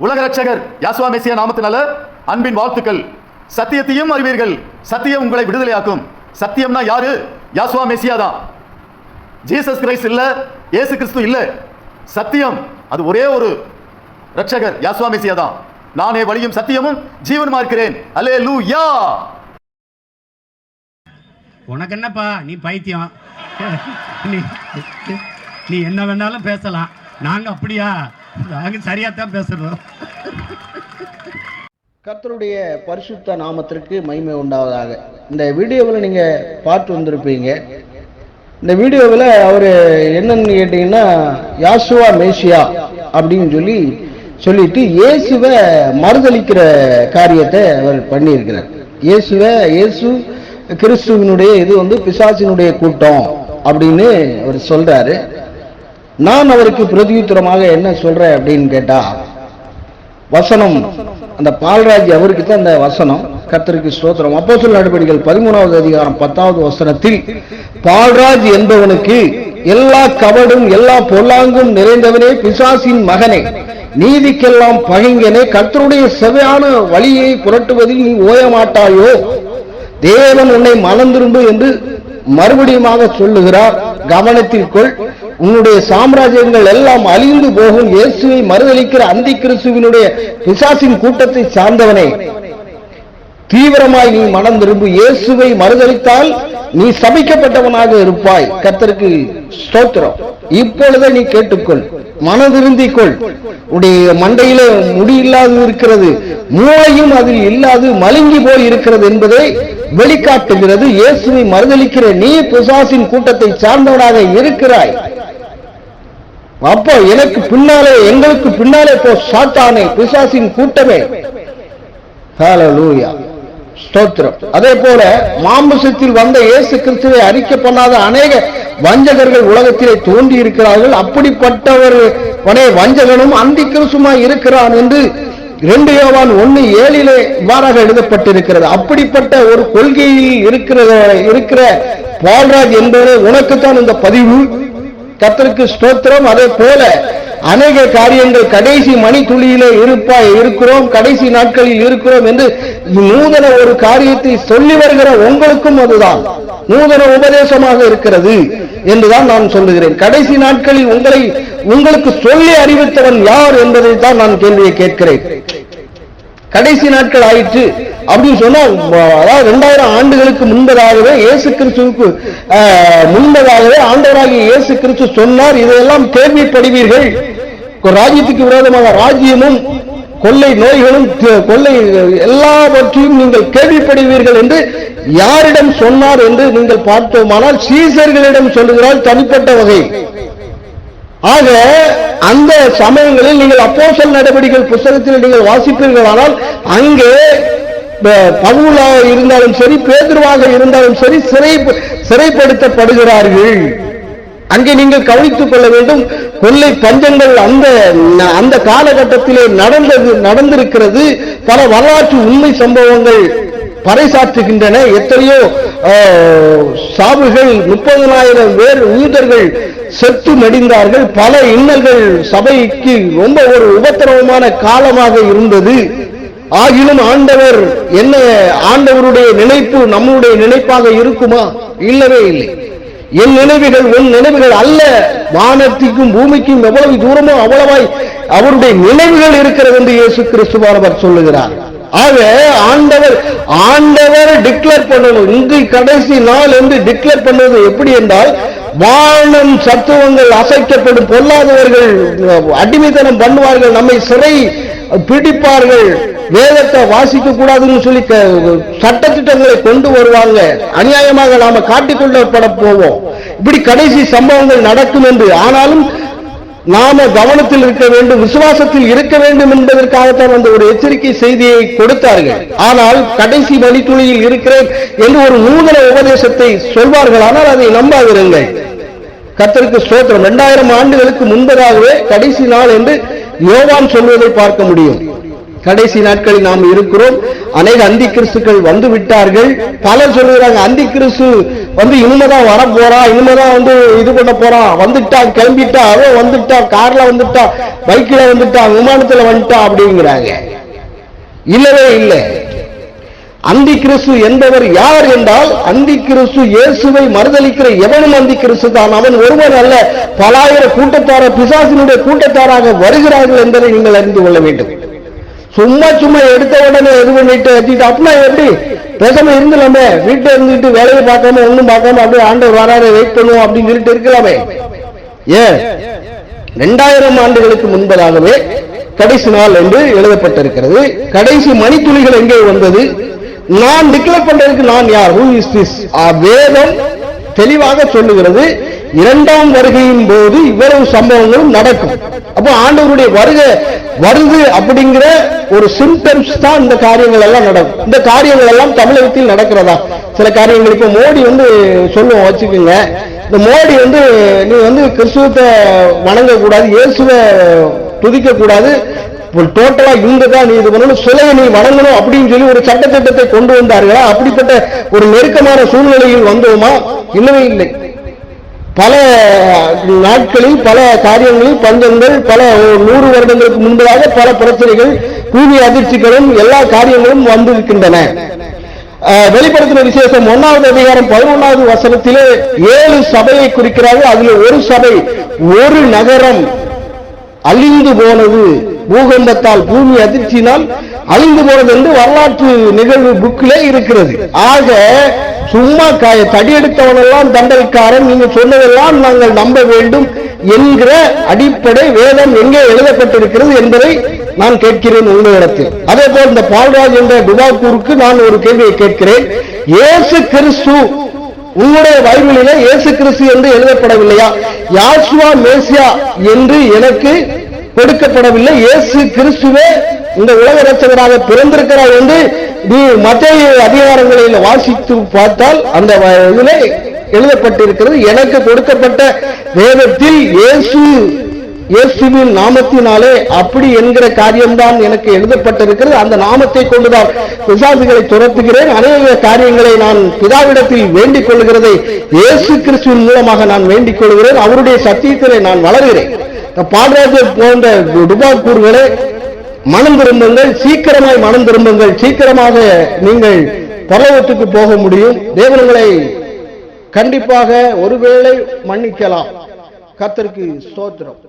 உலக ரட்சகர் யாசுவா மெசியா நாமத்தினால அன்பின் வாழ்த்துக்கள். சத்தியத்தையும் அறிவீர்கள், சத்தியம் உங்களை விடுதலையாக்கும். சத்தியம்னா யாரு? யாசுவா மெசியா தான். ஜீசஸ் கிரைஸ்ட் இல்ல, இயேசு கிறிஸ்து இல்ல. சத்தியம் அது ஒரே ஒரு ரட்சகர் யாசுவா மெசியா தான். நானே வழியும் சத்தியமும் ஜீவனுமா இருக்கிறேன். அல்லேலூயா. உனக்கு என்னப்பா, நீ பைத்தியம். நீ என்ன வேணாலும் பேசலாம், நாங்க அப்படியா? நாங்க சரியாத்தான் பேசுறோம். கர்த்தருடைய பரிசுத்த நாமத்திற்கு மகிமை உண்டாவதாக. இந்த வீடியோவில் நீங்கள் பார்த்து வந்திருப்பீங்க. இந்த வீடியோவில் அவர் என்னன்னு கேட்டிங்கன்னா, யாசுவா மேசியா அப்படின்னு சொல்லிட்டு இயேசுவை மறுதளிக்கிற காரியத்தை அவர் பண்ணியிருக்கிறார். இயேசு கிறிஸ்துவனுடைய இது பிசாசினுடைய கூட்டம் அப்படின்னு அவர் சொல்றாரு. நான் அவருக்கு பிரதியுத்தரமாக என்ன சொல்றேன் அப்படின்னு கேட்டா, வசனம் அந்த பால்ராஜ் அவருக்கு தான் அந்த வசனம். கர்த்தருக்கு ஸ்தோத்திரம். அப்போஸ்தலர் நடபடிகள் 13வது அதிகாரம் 10வது வசனத்தில், பால்ராஜ் என்பவனுக்கு எல்லா கபடும் எல்லா பொல்லாங்கும் நிறைந்தவனே, பிசாசின் மகனே, நீதிக்கெல்லாம் பகைங்கனே, கர்த்தருடைய செவையான வழியை புரட்டுவதில் நீ ஓய மாட்டாயோ? தேவன் உன்னை மனம் திரும்பு என்று மறுபடியுமாக சொல்லுகிறார். கவனத்தில் கொள், உன்னுடைய சாம்ராஜ்யங்கள் எல்லாம் அழிந்து போகும். இயேசுவை மறுதளிக்கிற அந்தி கிறிஸ்துவினுடைய பிசாசின் கூட்டத்தை சார்ந்தவனே, தீவிரமாய் நீ மனம் திரும்பு. இயேசுவை மறுதளித்தால் நீ சபிக்கப்பட்டவனாக இருப்பாய். கர்த்தருக்கு ஸ்தோத்திரம். இப்பொழுதே நீ கேட்டுக்கொள், மனதிருந்திக்கொள். உடைய மண்டையில முடி இல்லாது இருக்கிறது, மூளையும் அதில் இல்லாது மழுங்கி போய் இருக்கிறது என்பதை வெளிக்காட்டுகிறது. இயேசுவை மறுதளிக்கிற நீ பிசாசின் கூட்டத்தை சார்ந்தவனாக இருக்கிறாய். அப்போ எனக்கு பின்னாலே, எங்களுக்கு பின்னாலே போ சாத்தானே, பிசாசின் கூட்டமே. ஹல்லேலூயா, ஸ்தோத்திரம். அதே போல மாம்சத்தில் வந்த இயேசு கிறிஸ்துவை அறிக்கை பண்ணாத அநேக வஞ்சகர்கள் உலகத்திலே தோன்றி இருக்கிறார்கள். அப்படிப்பட்டவர் வஞ்சகனும் அந்தி கிறிஸ்துமாய் இருக்கிறான் என்று 2 யோவான் 1:7 இவ்வாறாக எழுதப்பட்டிருக்கிறது. அப்படிப்பட்ட ஒரு கொள்கையில் இருக்கிற பால்ராஜ் என்பது உனக்குத்தான் இந்த பதிவு. கர்த்தருக்கு ஸ்தோத்திரம். அதே போல அநேக காரியங்கள் கடைசி மணி துளியிலே இருக்கிறோம், கடைசி நாட்களில் இருக்கிறோம் என்று நூதன ஒரு காரியத்தை சொல்லி வருகிற உங்களுக்கும் அதுதான் நூதன உபதேசமாக இருக்கிறது என்றுதான் நான் சொல்லுகிறேன். கடைசி நாட்களில் உங்களுக்கு சொல்லி அறிவித்தவன் யார் என்பதை தான் நான் கேள்வியை கேட்கிறேன். கடைசி நாட்கள் ஆயிற்று அப்படின்னு சொன்னா, அதாவது 2000 ஆண்டுகளுக்கு முன்பதாகவே இயேசு கிறிஸ்துவுக்கு முன்பதாகவே ஆண்டவராகிய இயேசு கிறிஸ்து சொன்னார், இதையெல்லாம் கேள்விப்படுவீர்கள். ராஜ்யத்துக்கு விரோதமாக ராஜ்யமும் கொள்ளை நோய்களும் கொள்ளை எல்லாவற்றையும் நீங்கள் கேள்விப்படுவீர்கள் என்று யாரிடம் சொன்னார் என்று நீங்கள் பார்த்தோமானால், சீசர்களிடம் சொல்லுகிறார், தனிப்பட்ட வகை. ஆக அந்த சமயங்களில் நீங்கள் அப்போஸ்தலர் நடபடிகள் புத்தகத்தில் நீங்கள் வாசிப்பீர்களானால், அங்கே பவுலா இருந்தாலும் சரி, பேதுருவாக இருந்தாலும் சரி, சிறைப்படுத்தப்படுகிறார்கள். அங்கே நீங்கள் கவனித்துக் கொள்ள வேண்டும். கொள்ளை பஞ்சங்கள் அந்த காலகட்டத்திலே நடந்திருக்கிறது. பல வரலாற்று உண்மை சம்பவங்கள் பறைசாற்றுகின்றன. எத்தனையோ சாவுகள், 30,000 பேர் யூதர்கள் செத்து மடிந்தார்கள். பல இன்னல்கள் சபைக்கு ரொம்ப ஒரு உபத்திரவமான காலமாக இருந்தது. ஆகிலும் ஆண்டவருடைய நினைப்பு நம்முடைய நினைப்பாக இருக்குமா? இல்லவே இல்லை. என் நினைவுகள் உன் நினைவுகள் அல்ல. வானத்திற்கும் பூமிக்கும் எவ்வளவு தூரமோ அவ்வளவாய் அவருடைய நினைவுகள் இருக்கிறது என்று இயேசு கிறிஸ்துவானவர் சொல்லுகிறார். ஆக ஆண்டவர் டிக்ளேர் பண்ணணும். இன்று கடைசி நாள் என்று டிக்ளேர் பண்ணுவது எப்படி என்றால், வானம் சத்துவங்கள் அசைக்கப்படும், பொல்லாதவர்கள் அடிமைத்தனம் பண்ணுவார்கள், நம்மை சிறை பிடிப்பார்கள், வேதத்தை வாசிக்க கூடாதுன்னு சொல்லி சட்டத்திட்டங்களை கொண்டு வருவாங்க, அநியாயமாக நாம காட்டிக்கொள்ளப்பட போவோம். இப்படி கடைசி சம்பவங்கள் நடக்கும் என்று. ஆனாலும் நாம கவனத்தில் இருக்க வேண்டும், விசுவாசத்தில் இருக்க வேண்டும் என்பதற்காகத்தான் அந்த ஒரு எச்சரிக்கை செய்தியை கொடுத்தார்கள். ஆனால் கடைசி மணித்துளியில் இருக்கிறேன் என்று ஒரு நூதன உபதேசத்தை சொல்வார்கள். ஆனால் அதை நம்பாதிருங்கள். கர்த்தருக்கு ஸ்தோத்திரம். 2000 ஆண்டுகளுக்கு முன்பதாகவே கடைசி நாள் என்று யோவான் சொல்வதை பார்க்க முடியும். கடைசி நாட்களில் நாம் இருக்கிறோம். அநேக அந்தி கிறிஸ்துக்கள் வந்து விட்டார்கள். பலர் சொல்லுகிறாங்க அந்தி கிறிஸ்து இனிமேதான் வர போறான், இனிமேதான் இது பண்ண போறான், வந்துட்டான், கிளம்பிட்டா, அவன் வந்துட்டான், கார்ல வந்துட்டா, பைக்ல வந்துட்டா, விமானத்துல வந்துட்டா அப்படிங்கிறாங்க. இல்லவே இல்லை. அந்தி கிறிஸ்து என்பவர் யார் என்றால், அந்தி கிறிஸ்து இயேசுவை மறுதலிக்கிற எவனும் அந்தி கிறிஸ்து தான். அவன் ஒருவன் அல்ல, பலாயிரம் கூட்டத்தார பிசாசினுடைய கூட்டத்தாராக வருகிறார்கள் என்பதை நீங்கள் அறிந்து கொள்ள வேண்டும். சும்மா எடுத்த உடனே இது பண்ணிட்டு அப்படின்னா எப்படி பேசாம இருந்தலாமே, வீட்டுல இருந்துட்டு வேலையை பார்க்காம ஒண்ணும் பார்க்காம அப்படியே ஆண்டவர் வராரு வெயிட் பண்ணுவோம் அப்படின்னு சொல்லிட்டு இருக்கலாமே. ஏன் 2000 ஆண்டுகளுக்கு முன்பதாகவே கடைசி நாள் என்று எழுதப்பட்டிருக்கிறது. கடைசி மணித்துளிகள் எங்கே வந்தது? நான் டிக்ளேர் பண்றதுக்கு நான் யார்? Who is this? வேதம் தெளிவாக சொல்லுகிறது. இரண்டாம் வருகையின் போது இவ்வளவு சம்பவங்களும் நடக்கும். அப்போ ஆண்டவருடைய வருது அப்படிங்கிற ஒரு சிம்டம்ஸ் தான் இந்த காரியங்கள் எல்லாம் நடக்கும். இந்த காரியங்கள் எல்லாம் தமிழகத்தில் நடக்கிறதா? சில காரியங்கள் இப்ப மோடி சொல்லுவோம் வச்சுக்கோங்க, இந்த மோடி நீ கிறிஸ்துவத்தை வணங்க கூடாது, இயேசுவை துதிக்க கூடாது, டோட்டலா இந்துதான் நீ இது பண்ணணும், சிலையை நீ வணங்கணும் அப்படின்னு சொல்லி ஒரு சட்டத்திட்டத்தை கொண்டு வந்தார்களா? அப்படிப்பட்ட ஒரு நெருக்கமான சூழ்நிலையில் வந்தோமா? இல்லவே இல்லை. பல நாட்களில் பல காரியங்களில் பஞ்சங்கள், பல 100 வருடங்களுக்கு முன்பதாக பல பிரச்சனைகள், பூமி அதிர்ச்சிகளும் எல்லா காரியங்களும் வந்திருக்கின்றன. வெளிப்படுத்தின விசேஷம் 1வது அதிகாரம் 11வது வசனத்திலே 7 சபையை குறிக்கிறார்கள். அதில் ஒரு சபை, ஒரு நகரம் அழிந்து போனது, பூகம்பத்தால் பூமி அதிர்ச்சியினால் அழிந்து போனது என்று வரலாற்று நிகழ்வு புக்கிலே இருக்கிறது. ஆக சும்மா தடியெடுத்தவனெல்லாம் தண்டனைக்காரன், நீங்க சொன்னதெல்லாம் நாங்கள் நம்ப வேண்டும் என்கிற அடிப்படை வேதம் எங்கே எழுதப்பட்டிருக்கிறது என்பதை நான் கேட்கிறேன் உங்களிடத்தில். அதே போல் இந்த பால்ராஜ் என்ற துபாக்கூருக்கு நான் ஒரு கேள்வியை கேட்கிறேன். இயேசு கிறிஸ்து உங்களுடைய பைபிளிலே இயேசு கிறிஸ்து என்று எழுதப்படவில்லையா? யாசுவா மேசியா என்று எனக்கு கொடுக்கப்படவில்லை. இயேசு கிறிஸ்துவே இந்த உலக ரட்சகராக பிறந்திருக்கிறார் என்று நீ மத்தேயு அதிகாரங்களில் வாசித்து பார்த்தால் அந்த இதிலே எழுதப்பட்டிருக்கிறது. எனக்கு கொடுக்கப்பட்ட வேதத்தில் இயேசுவின் நாமத்தினாலே அப்படி என்கிற காரியம்தான் எனக்கு எழுதப்பட்டிருக்கிறது. அந்த நாமத்தை கொண்டுதான் பிசாசுகளை துரத்துகிறேன். அநேக காரியங்களை நான் பிதாவிடத்தில் வேண்டிக் கொள்கிறதை இயேசு கிறிஸ்துவின் மூலமாக நான் வேண்டிக் கொள்கிறேன். அவருடைய சத்தியத்திலே நான் வளர்கிறேன். பால்ராஜர் போன்ற டுபாக்கூர்களே, மனம் திரும்புங்கள், சீக்கிரமாய் மனம் திரும்புங்கள், சீக்கிரமாக நீங்கள் பரலோகத்துக்கு போக முடியும். தேவன்களை கண்டிப்பாக ஒருவேளை மன்னிக்கலாம். கர்த்தருக்கு ஸ்தோத்திரம்.